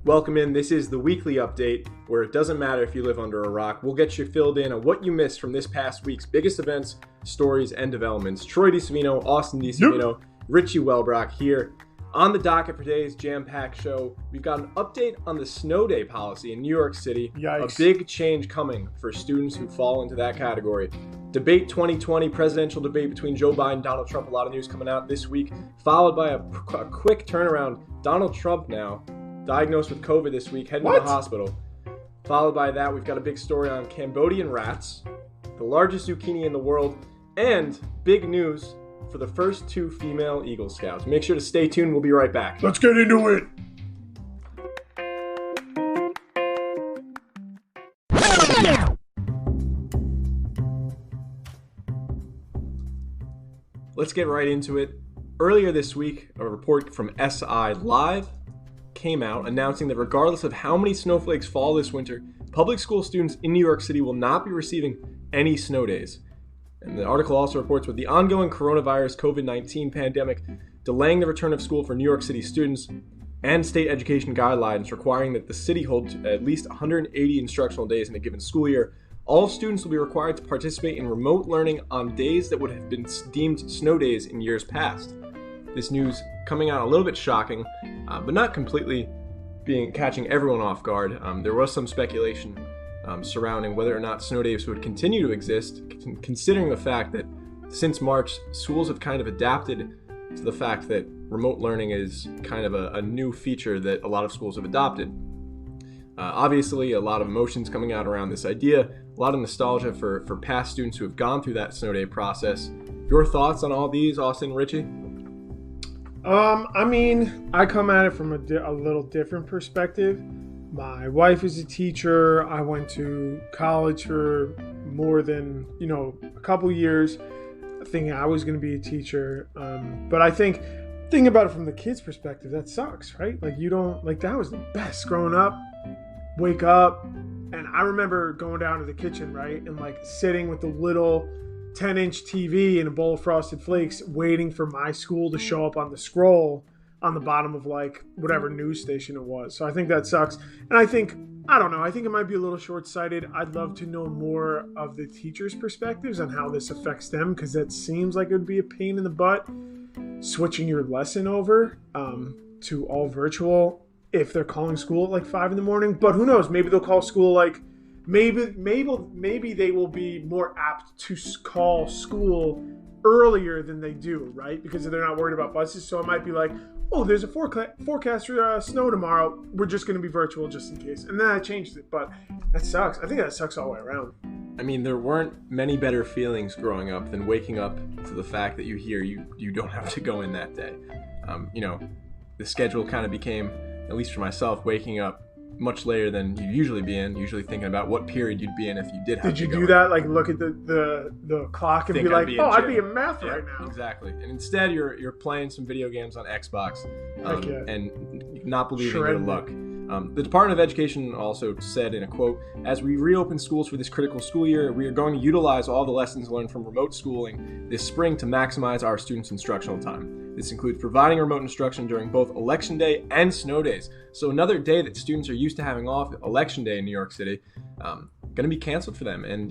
Welcome in. This is the weekly update where it doesn't matter if you live under a rock. We'll get you filled in on what you missed from this past week's biggest events, stories, and developments. Troy DeSavino, Austin DeSavino, Richie Welbrock here. On the docket for today's jam-packed show, we've got an update on the snow day policy in New York City. Yikes. A big change coming for students who fall into that category. Debate 2020, presidential debate between Joe Biden and Donald Trump. A lot of news coming out this week, followed by a quick turnaround. Donald Trump now diagnosed with COVID this week, heading to the hospital. Followed by that, we've got a big story on Cambodian rats, the largest zucchini in the world, and big news for the first 2 female Eagle Scouts. Make sure to stay tuned. We'll be right back. Let's get into it. Let's get right into it. Earlier this week, a report from SI Live came out announcing that regardless of how many snowflakes fall this winter, public school students in New York City will not be receiving any snow days. And the article also reports with the ongoing coronavirus COVID-19 pandemic delaying the return of school for New York City students and state education guidelines requiring that the city hold at least 180 instructional days in a given school year, all students will be required to participate in remote learning on days that would have been deemed snow days in years past. This news coming out a little bit shocking, but not completely catching everyone off guard. There was some speculation surrounding whether or not snow days would continue to exist, considering the fact that since March, schools have kind of adapted to the fact that remote learning is kind of a new feature that a lot of schools have adopted. Obviously, a lot of emotions coming out around this idea, a lot of nostalgia for past students who have gone through that snow day process. Your thoughts on all these, Austin, Richie? I come at it from a little different perspective. My wife is a teacher. I went to college for more than, a couple years thinking I was going to be a teacher. But I think, thinking about it from the kid's perspective, that sucks, right? That was the best growing up. Wake up, and I remember going down to the kitchen, right? And sitting with the little 10-inch TV and a bowl of Frosted Flakes waiting for my school to show up on the scroll on the bottom of whatever news station it was. So I think that sucks. And I think it might be a little short-sighted. I'd love to know more of the teachers' perspectives on how this affects them, because that seems like it would be a pain in the butt switching your lesson over to all virtual if they're calling school at 5 a.m. But who knows? Maybe they'll call school maybe they will be more apt to call school earlier than they do, right? Because they're not worried about buses. So it might be there's a forecast for snow tomorrow. We're just going to be virtual just in case. And then I changed it. But that sucks. I think that sucks all the way around. I mean, there weren't many better feelings growing up than waking up to the fact that you don't have to go in that day. The schedule kind of became, at least for myself, waking up much later than you usually be in, usually thinking about what period you'd be in if you did have to go. Did you do that? Look at the clock and be like, I'd be in math right now. Exactly. And instead, you're playing some video games on Xbox and not believing your luck. The Department of Education also said in a quote, "As we reopen schools for this critical school year, we are going to utilize all the lessons learned from remote schooling this spring to maximize our students' instructional time. This includes providing remote instruction during both Election Day and snow days." So another day that students are used to having off, Election Day in New York City, going to be canceled for them. And,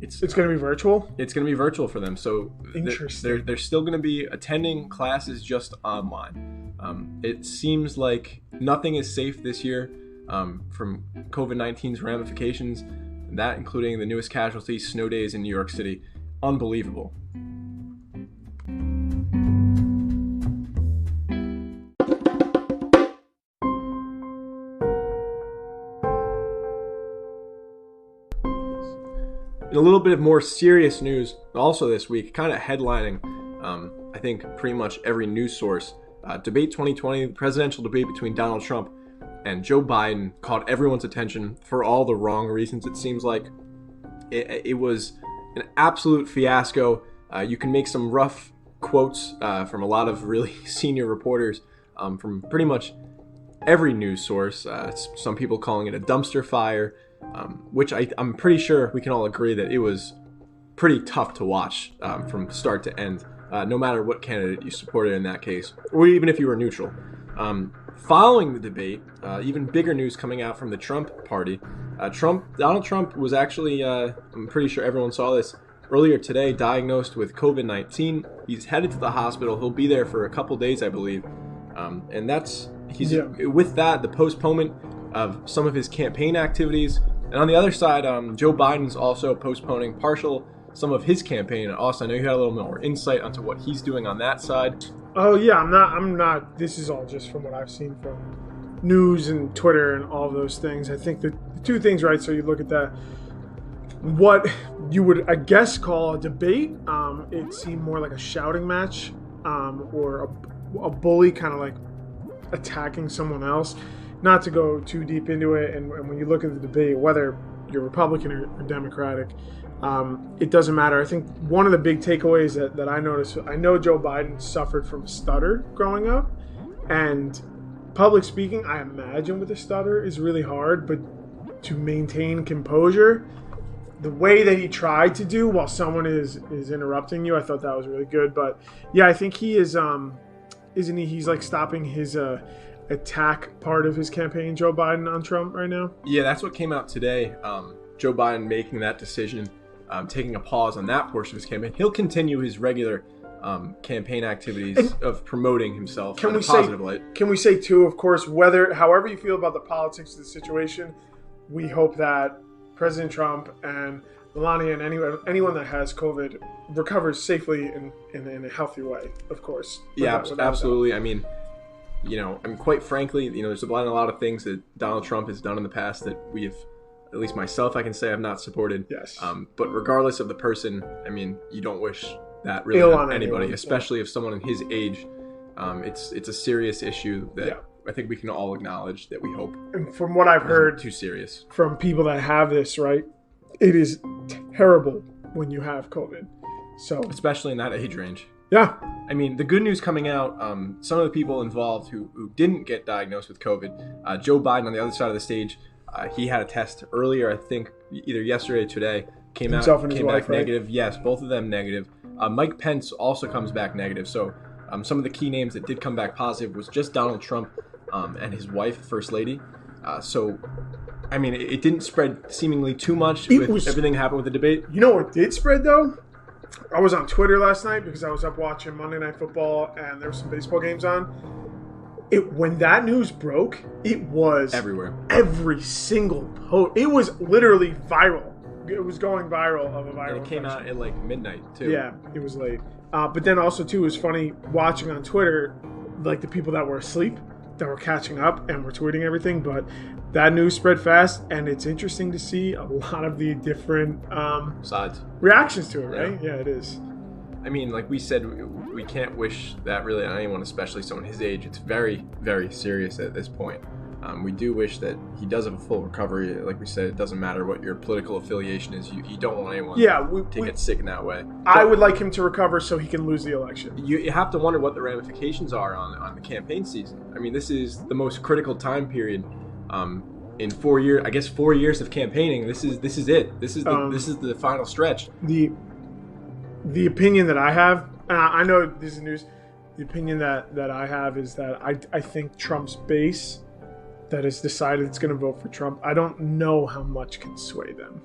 it's going to be virtual? It's going to be virtual for them. So they're still going to be attending classes just online. It seems like nothing is safe this year from COVID-19's ramifications, that including the newest casualty, snow days in New York City. Unbelievable. In a little bit of more serious news, also this week, kind of headlining, I think, pretty much every news source, Debate 2020, the presidential debate between Donald Trump and Joe Biden, caught everyone's attention for all the wrong reasons, it seems like. It was an absolute fiasco. You can make some rough quotes from a lot of really senior reporters from pretty much every news source. Some people calling it a dumpster fire, which I'm pretty sure we can all agree that it was pretty tough to watch from start to end, no matter what candidate you supported in that case, or even if you were neutral. following the debate, even bigger news coming out from the Trump party. Donald Trump was actually, I'm pretty sure everyone saw this, earlier today diagnosed with COVID-19. He's headed to the hospital. He'll be there for a couple days, I believe. With that, the postponement of some of his campaign activities. And on the other side, Joe Biden's also postponing some of his campaign. And Austin, I know you had a little more insight onto what he's doing on that side. Oh yeah, I'm not. This is all just from what I've seen from news and Twitter and all those things. I think the two things, right? So you look at that, what you would, I guess, call a debate. It seemed more like a shouting match, or a bully kind of like attacking someone else. Not to go too deep into it, and when you look at the debate, whether you're Republican or Democratic, it doesn't matter. I think one of the big takeaways that I noticed, I know Joe Biden suffered from a stutter growing up, and public speaking, I imagine with a stutter is really hard, but to maintain composure, the way that he tried to do while someone is interrupting you, I thought that was really good. But yeah, I think he is, isn't he? He's like stopping his attack part of his campaign, Joe Biden, on Trump right now. Yeah, that's what came out today. Joe Biden making that decision, taking a pause on that portion of his campaign. He'll continue his regular campaign activities of promoting himself in a positive light. Can we say too, of course, however you feel about the politics of the situation, we hope that President Trump and Melania and anyone that has COVID recovers safely in a healthy way, of course. Yeah, absolutely. I mean, quite frankly, there's a lot of things that Donald Trump has done in the past that we have, at least myself, I can say I've not supported. Yes. But regardless of the person, I mean, you don't wish that really on anybody, especially if someone in his age. It's a serious issue that I think we can all acknowledge that we hope. And from what I've heard, too serious from people that have this, right? It is terrible when you have COVID. So especially in that age range. Yeah. I mean, the good news coming out, some of the people involved who didn't get diagnosed with COVID, Joe Biden on the other side of the stage, he had a test earlier, I think either yesterday or today, came back negative. Right? Yes, both of them negative. Mike Pence also comes back negative. So some of the key names that did come back positive was just Donald Trump and his wife, First Lady. So, I mean, it didn't spread seemingly too much with everything happened with the debate. You know what did spread, though? I was on Twitter last night because I was up watching Monday Night Football and there were some baseball games on. When that news broke, it was everywhere. Every single post. It was literally viral. It was going viral of a viral. And it came out at like midnight too. Yeah, it was late. But then also too, it was funny watching on Twitter, like the people that were asleep, that were catching up and were tweeting everything. But that news spread fast, and it's interesting to see a lot of the different sides, reactions to it. Right? Yeah, it is. I mean, like we said, we can't wish that really on anyone, especially someone his age. It's very, very serious at this point. We do wish that he does have a full recovery. Like we said, it doesn't matter what your political affiliation is. You don't want anyone to get sick in that way. I would like him to recover so he can lose the election. You have to wonder what the ramifications are on the campaign season. I mean, this is the most critical time period in 4 years. I guess 4 years of campaigning. This is it. This is the final stretch. The opinion that I have, and I know this is news, the opinion that I have is that I think Trump's base that has decided it's going to vote for Trump, I don't know how much can sway them.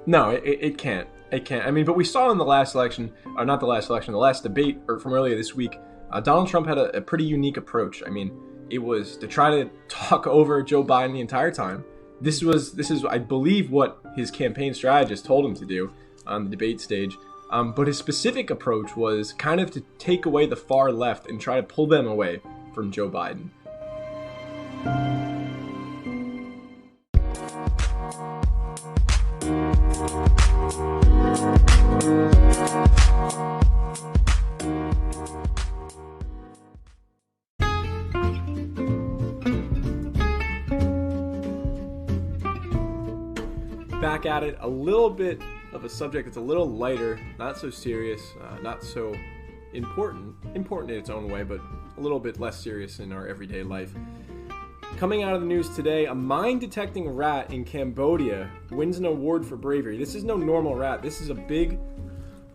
No, it can't. It can't. I mean, but we saw in the last election, or not the last election, the last debate from earlier this week, Donald Trump had a pretty unique approach. I mean, it was to try to talk over Joe Biden the entire time. This is, I believe, what his campaign strategist told him to do on the debate stage. But his specific approach was kind of to take away the far left and try to pull them away from Joe Biden. Back at it, a little bit of a subject that's a little lighter, not so serious, not so important in its own way, but a little bit less serious in our everyday life. Coming out of the news today, a mine-detecting rat in Cambodia wins an award for bravery. This is no normal rat. This is a big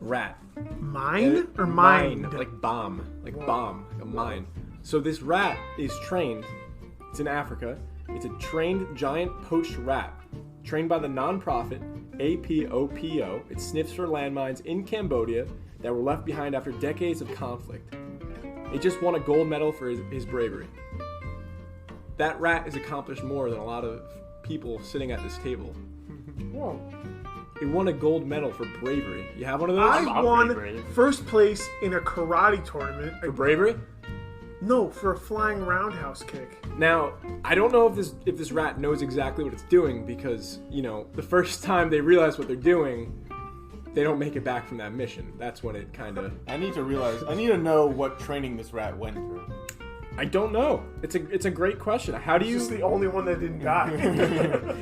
rat. Mine or mind? Like bomb. Like Whoa. Bomb. Like a mine. So this rat is trained. It's in Africa. It's a trained giant poached rat, trained by the nonprofit APOPO. It sniffs for landmines in Cambodia that were left behind after decades of conflict. It just won a gold medal for his bravery. That rat has accomplished more than a lot of people sitting at this table. Whoa. It won a gold medal for bravery. You have one of those? I won first place in a karate tournament. For bravery? No, for a flying roundhouse kick. Now, I don't know if this rat knows exactly what it's doing because, the first time they realize what they're doing, they don't make it back from that mission. That's when it kind of... I need to know what training this rat went through. I don't know. It's a great question. How do you... This is the only one that didn't die.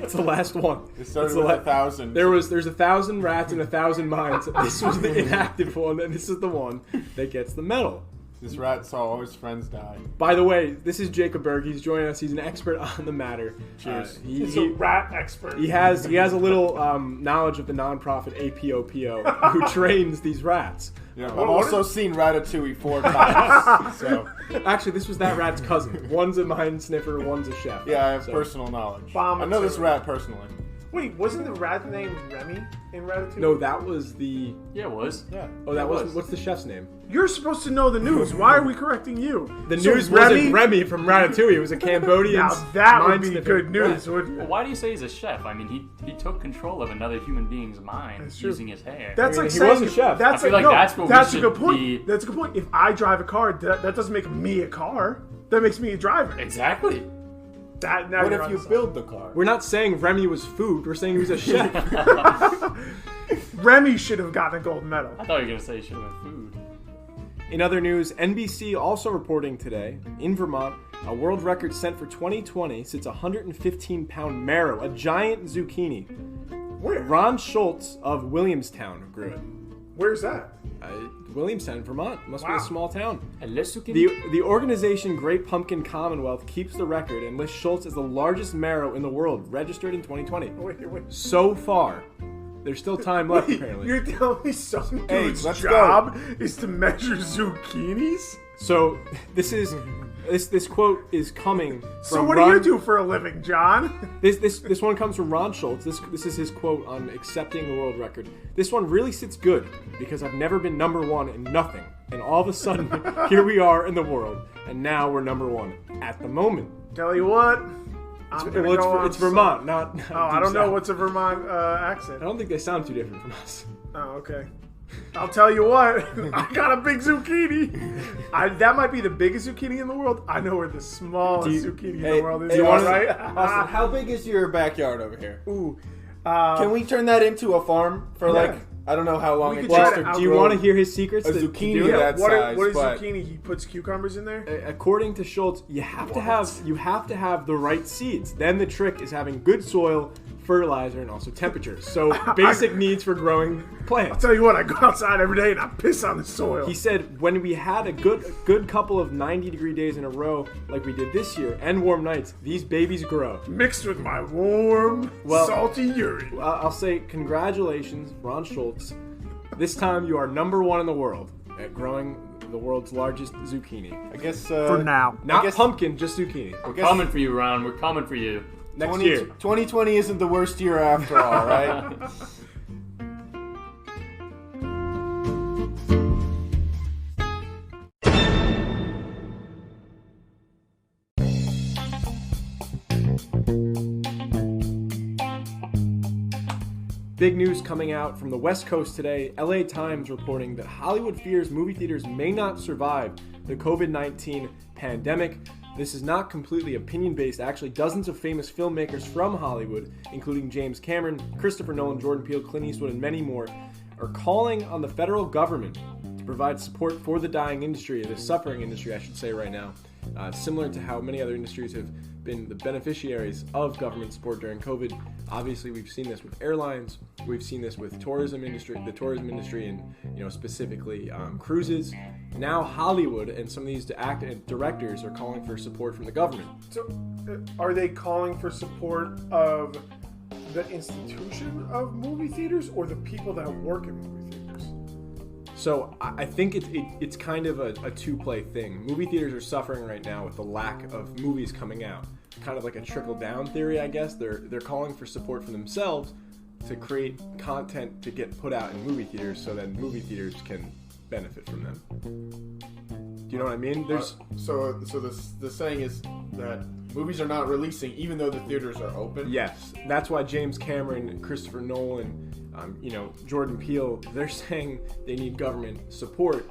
It's the last one. It started with 1,000. There's 1,000 rats and 1,000 mines. This was the inactive one, and this is the one that gets the medal. This rat saw all his friends die. By the way, this is Jacob Berg. He's joining us. He's an expert on the matter. Cheers. He's a rat expert. He has a little knowledge of the nonprofit APOPO who trains these rats. Yeah, I've also seen Ratatouille 4 times. So actually, this was that rat's cousin. One's a mine sniffer, one's a chef. Yeah, I have personal knowledge. I know this rat personally. Wait, wasn't the rat named Remy in Ratatouille? No, that was the... Yeah, it was. Yeah. Oh, that was... What's the chef's name? You're supposed to know the news. Why are we correcting you? The news wasn't Remy from Ratatouille. It was a Cambodian Now that would be sniffer. good news, wouldn't it? Well, why do you say he's a chef? I mean, he took control of another human being's mind That's true. using his hair. That's like he saying... was a chef. That's I feel like, like no, that's what we that's a should good point. be- That's a good point. If I drive a car, that doesn't make me a car. That makes me a driver. Exactly. Now What you're if you on build the car? We're not saying Remy was food. We're saying he was a chef. Remy should have gotten a gold medal. I thought you were gonna say he should have been food. In other news, NBC also reporting today, in Vermont, a world record set for 2020 sits a 115-pound marrow, a giant zucchini. Where? Ron Schultz of Williamstown grew it. Where's that? Williamstown, Vermont. Must be a small town. The organization Great Pumpkin Commonwealth keeps the record and lists Schultz as the largest marrow in the world, registered in 2020. Wait. So far, there's still time left, apparently. You're telling me some dude's let's job is to measure zucchinis? So this quote is coming from So what Ron, do you do for a living, John? This one comes from Ron Schultz. This is his quote on accepting the world record. This one really sits good because I've never been number one in nothing, and all of a sudden here we are in the world, and now we're number one at the moment. Tell you what, It's Vermont, not I don't know what's a Vermont accent. I don't think they sound too different from us. Oh, okay. I'll tell you what, I got a big zucchini. That might be the biggest zucchini in the world. I know where the smallest zucchini in the world is. Hey, Austin, right? Austin, how big is your backyard over here? Ooh. Can we turn that into a farm for I don't know how long We it could try takes to to Do you want to hear his secrets? a to zucchini do it? that size? What is but zucchini? He puts cucumbers in there? According to Schultz, you have to have the right seeds. Then the trick is having good soil, fertilizer, and also temperature. So basic needs for growing I'll plants. tell you what, I go outside every day and I piss on the soil. He said when we had a good couple of 90-degree days in a row, like we did this year, and warm nights, these babies grow. Mixed with my warm, salty urine. I'll say congratulations, Ron Schultz. This time you are number one in the world at growing the world's largest zucchini. I guess For now. Not pumpkin, just zucchini. We're coming for you, Ron. We're coming for you. Next year. 2020 isn't the worst year after all, right? Big news coming out from the West Coast today. LA Times reporting that Hollywood fears movie theaters may not survive the COVID-19 pandemic. This is not completely opinion-based. Actually, dozens of famous filmmakers from Hollywood, including James Cameron, Christopher Nolan, Jordan Peele, Clint Eastwood, and many more, are calling on the federal government to provide support for the dying industry, the suffering industry, I should say right now. Similar to how many other industries have been the beneficiaries of government support during COVID. Obviously, we've seen this with airlines. We've seen this with the tourism industry, and specifically cruises. Now Hollywood and some of these directors are calling for support from the government. So, are they calling for support of the institution of movie theaters or the people that work in movie theaters? So I think it's kind of a two-play thing. Movie theaters are suffering right now with the lack of movies coming out. Kind of like a trickle-down theory, I guess. They're calling for support for themselves to create content to get put out in movie theaters, so that movie theaters can benefit from them. Do you know what I mean? There's so the saying is that movies are not releasing even though the theaters are open. Yes, that's why James Cameron, Christopher Nolan, Jordan Peele, they're saying they need government support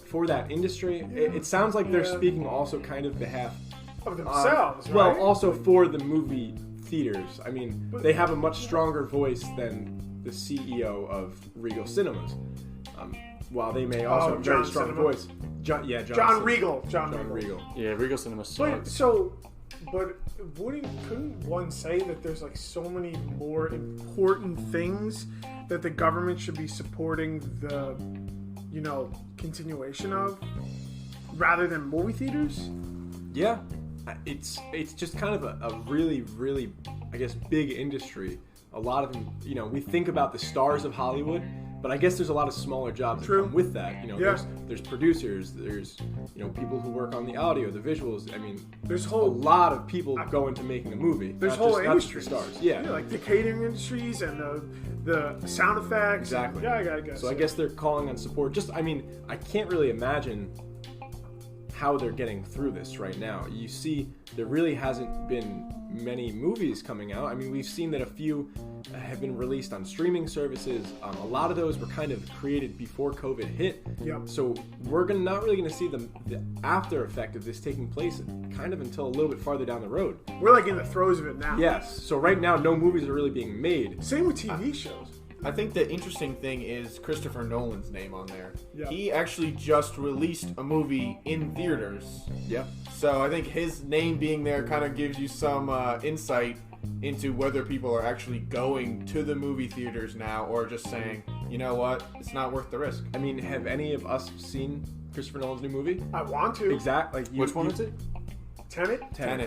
for that industry. It sounds like they're speaking also kind of behalf of themselves, right? Well, also for the movie theaters. I mean, they have a much stronger voice than the CEO of Regal Cinemas. While they may also have a very strong voice. John Regal. Yeah, Regal Cinema sucks. But couldn't one say that there's like so many more important things that the government should be supporting the, continuation of, rather than movie theaters? Yeah, it's just kind of a really, really, I guess, big industry. A lot of them, we think about the stars of Hollywood, but I guess there's a lot of smaller jobs that come with that. There's producers, there's people who work on the audio, the visuals. I mean, there's a lot of people go into making a movie. There's whole industries. Stars, yeah, like the catering industries and the sound effects. Exactly. Yeah, I guess. So I guess they're calling on support. I can't really imagine how they're getting through this right now. You see, there really hasn't been many movies coming out. I mean, we've seen that a few have been released on streaming services. A lot of those were kind of created before COVID hit. Yep. So we're not really going to see the after effect of this taking place kind of until a little bit farther down the road. We're like in the throes of it now. Yes. So right now, no movies are really being made. Same with TV shows. I think the interesting thing is Christopher Nolan's name on there. Yeah. He actually just released a movie in theaters. Yep. So I think his name being there kind of gives you some insight into whether people are actually going to the movie theaters now or just saying, you know what, it's not worth the risk. I mean, have any of us seen Christopher Nolan's new movie? I want to. Exactly. Which one is it? Tenet,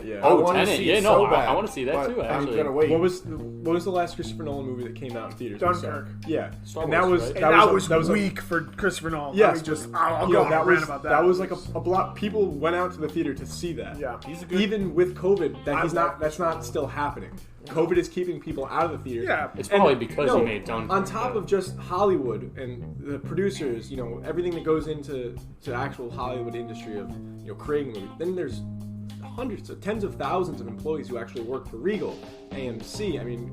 yeah. Oh, Tenet. Yeah, no, I want to see that too. Actually, I'm gonna wait. What was the last Christopher Nolan movie that came out in theaters? Dunkirk. Yeah, Star and Wars, that was a weak for Christopher Nolan. Yes, I'll go on a rant about that. That was like a block. People went out to the theater to see that. Yeah, he's a good. Even with COVID, that's not still happening. COVID is keeping people out of the theaters. Yeah, it's probably because he made Dunkirk. On top of just Hollywood and the producers, everything that goes into the actual Hollywood industry of creating movies. Then there's tens of thousands of employees who actually work for Regal, AMC. I mean,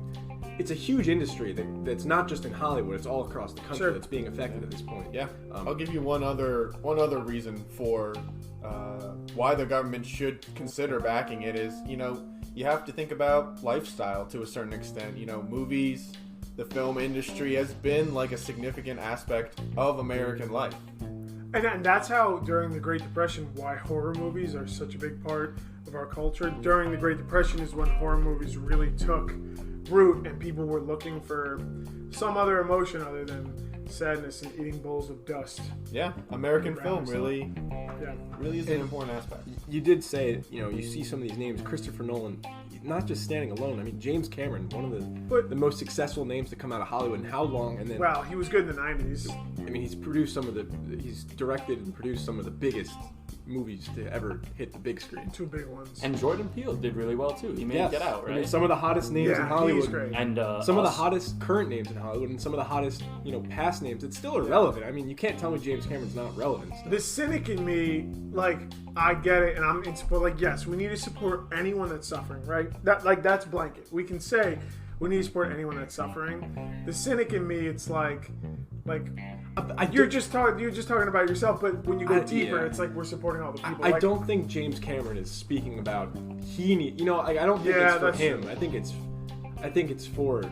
it's a huge industry that's not just in Hollywood; it's all across the country that's being affected at this point. Yeah, I'll give you one other reason for why the government should consider backing it is you have to think about lifestyle to a certain extent. Movies, the film industry has been like a significant aspect of American life. And that's how, during the Great Depression, why horror movies are such a big part of our culture. During the Great Depression is when horror movies really took root and people were looking for some other emotion other than sadness and eating bowls of dust. Yeah, American film really is an important aspect. You did say, you see some of these names, Christopher Nolan, not just standing alone. I mean, James Cameron, one of the most successful names to come out of Hollywood. And how long? And then, well, he was good in the 90s. I mean, he's directed and produced some of the biggest movies to ever hit the big screen. Two big ones. And Jordan Peele did really well too. He made Get Out, right? I mean, some of the hottest names in Hollywood. He's great. And some of the hottest current names in Hollywood, and some of the hottest, past names that still are relevant. I mean, you can't tell me James Cameron's not relevant still. The cynic in me, I get it, and I'm in support. Yes, we need to support anyone that's suffering, right? That's blanket. We can say we need to support anyone that's suffering. The cynic in me, it's you're just talking about yourself, but when you go deeper, it's like we're supporting all the people. I don't think James Cameron is speaking about I don't think it's for him. True. I think it's for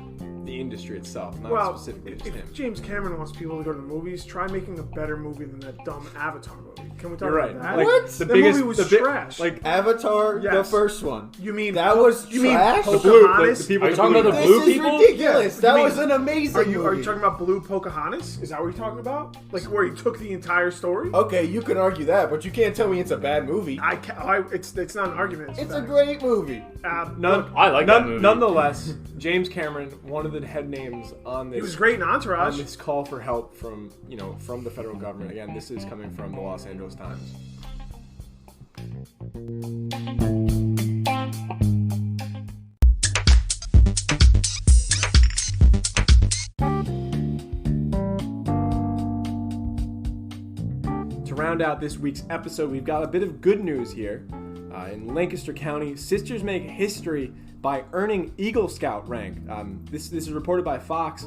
the industry itself, not specifically just him. If James Cameron wants people to go to the movies, try making a better movie than that dumb Avatar movie. Can we talk about that? What? The movie was trash. Avatar, the first one. You mean that was trash? You mean Pocahontas? Are you talking about the blue people? This is ridiculous. That was an amazing movie. Are you talking about Blue Pocahontas? Is that what you're talking about? Where he took the entire story? Okay, you can argue that, but you can't tell me it's a bad movie. It's not an argument. It's a great movie. I like that movie. Nonetheless, James Cameron, one of the head names on this. He was great in Entourage. On this call for help from the federal government. Again, this is coming from the Los Angeles Times. To round out this week's episode, we've got a bit of good news here. In Lancaster County, sisters make history by earning Eagle Scout rank. This is reported by Fox.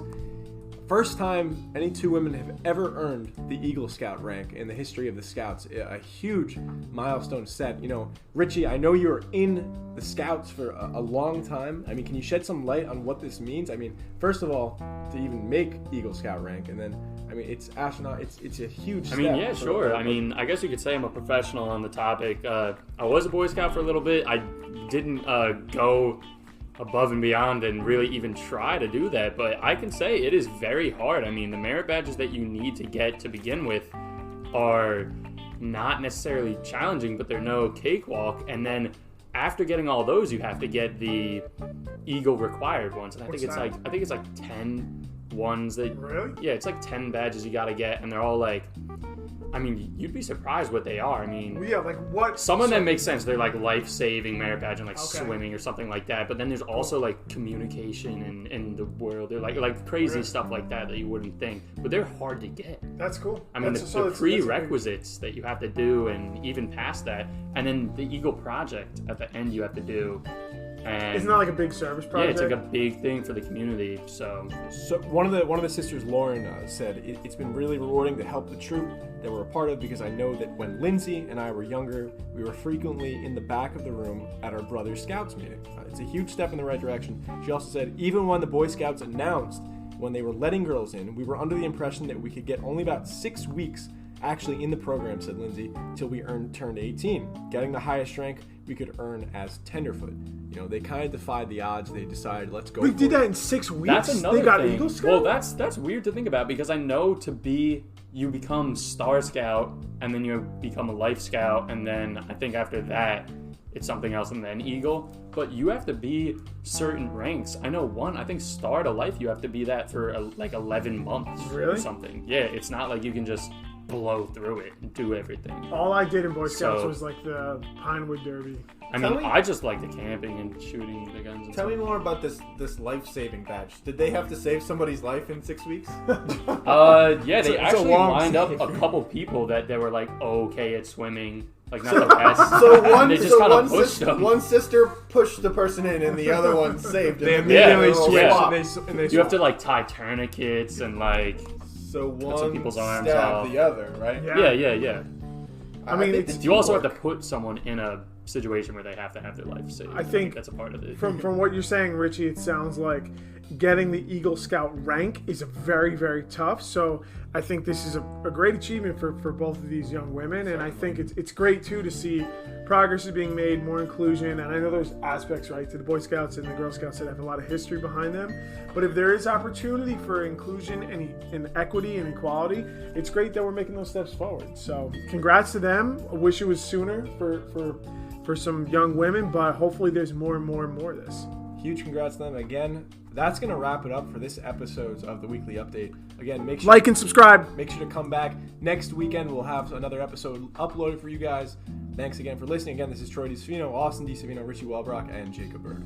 First time any two women have ever earned the Eagle Scout rank in the history of the Scouts. A huge milestone set. Richie, I know you were in the Scouts for a long time. I mean, can you shed some light on what this means? I mean, first of all, to even make Eagle Scout rank, and then, I mean, it's astronaut. It's a huge step. I mean, yeah, sure. I mean, I guess you could say I'm a professional on the topic. I was a Boy Scout for a little bit. I didn't go above and beyond and really even try to do that, but I can say it is very hard. I mean, the merit badges that you need to get to begin with are not necessarily challenging, but they're no cakewalk. And then after getting all those, you have to get the Eagle required ones. And I think it's like 10 ones that. Really? Yeah, it's like 10 badges you got to get, and they're all like. I mean, you'd be surprised what they are. I mean, yeah, like what? Some of them make sense. They're like life-saving merit badge and like swimming or something like that. But then there's also like communication in the world. They're like crazy stuff like that you wouldn't think. But they're hard to get. That's cool. I mean, the prerequisites that you have to do, and even past that, and then the Eagle Project at the end you have to do. And isn't that like a big service project? Yeah, it's like a big thing for the community. So one of the sisters, Lauren, said it's been really rewarding to help the troop that we're a part of, because I know that when Lindsay and I were younger, we were frequently in the back of the room at our brother's Scouts meeting. It's a huge step in the right direction. She also said even when the Boy Scouts announced when they were letting girls in, we were under the impression that we could get only about 6 weeks actually in the program, said Lindsay, till we turned 18. Getting the highest rank we could earn as tenderfoot. They kind of defied the odds. They decided, let's go. We did that in 6 weeks. That's another they got thing. Eagle Scout? Well, that's weird to think about, because I know you become Star Scout, and then you become a Life Scout, and then I think after that it's something else, and then Eagle. But you have to be certain ranks. I know I think Star to Life, you have to be that for like 11 months or something. Yeah, it's not like you can just blow through it and do everything. All I did in Boy Scouts was like the Pinewood Derby. I mean, I just like the camping and shooting the guns. And Tell me more about this life-saving badge. Did they have to save somebody's life in 6 weeks? Yeah, they actually lined up a couple people that they were like okay at swimming, like not the best. One sister pushed the person in, and the other one saved him. They immediately switched. And they you have to like tie tourniquets and like. So one people's arms stabbed off. the other, right? Yeah. I mean, you also have to put someone in a situation where they have to have their life saved. I think that's a part of it. From what you're saying, Richie, it sounds like getting the Eagle Scout rank is a very, very tough. So I think this is a great achievement for both of these young women. And I think it's great, too, to see progress is being made, more inclusion. And I know there's aspects, right, to the Boy Scouts and the Girl Scouts that have a lot of history behind them. But if there is opportunity for inclusion and equity and equality, it's great that we're making those steps forward. So congrats to them. I wish it was sooner for some young women, but hopefully there's more and more and more of this. Huge congrats to them. Again, that's going to wrap it up for this episode of the Weekly Update. Again, make sure like and subscribe. Make sure to come back. Next weekend, we'll have another episode uploaded for you guys. Thanks again for listening. Again, this is Troy DiSavino, Austin DiSavino, Richie Welbrock, and Jacob Berg.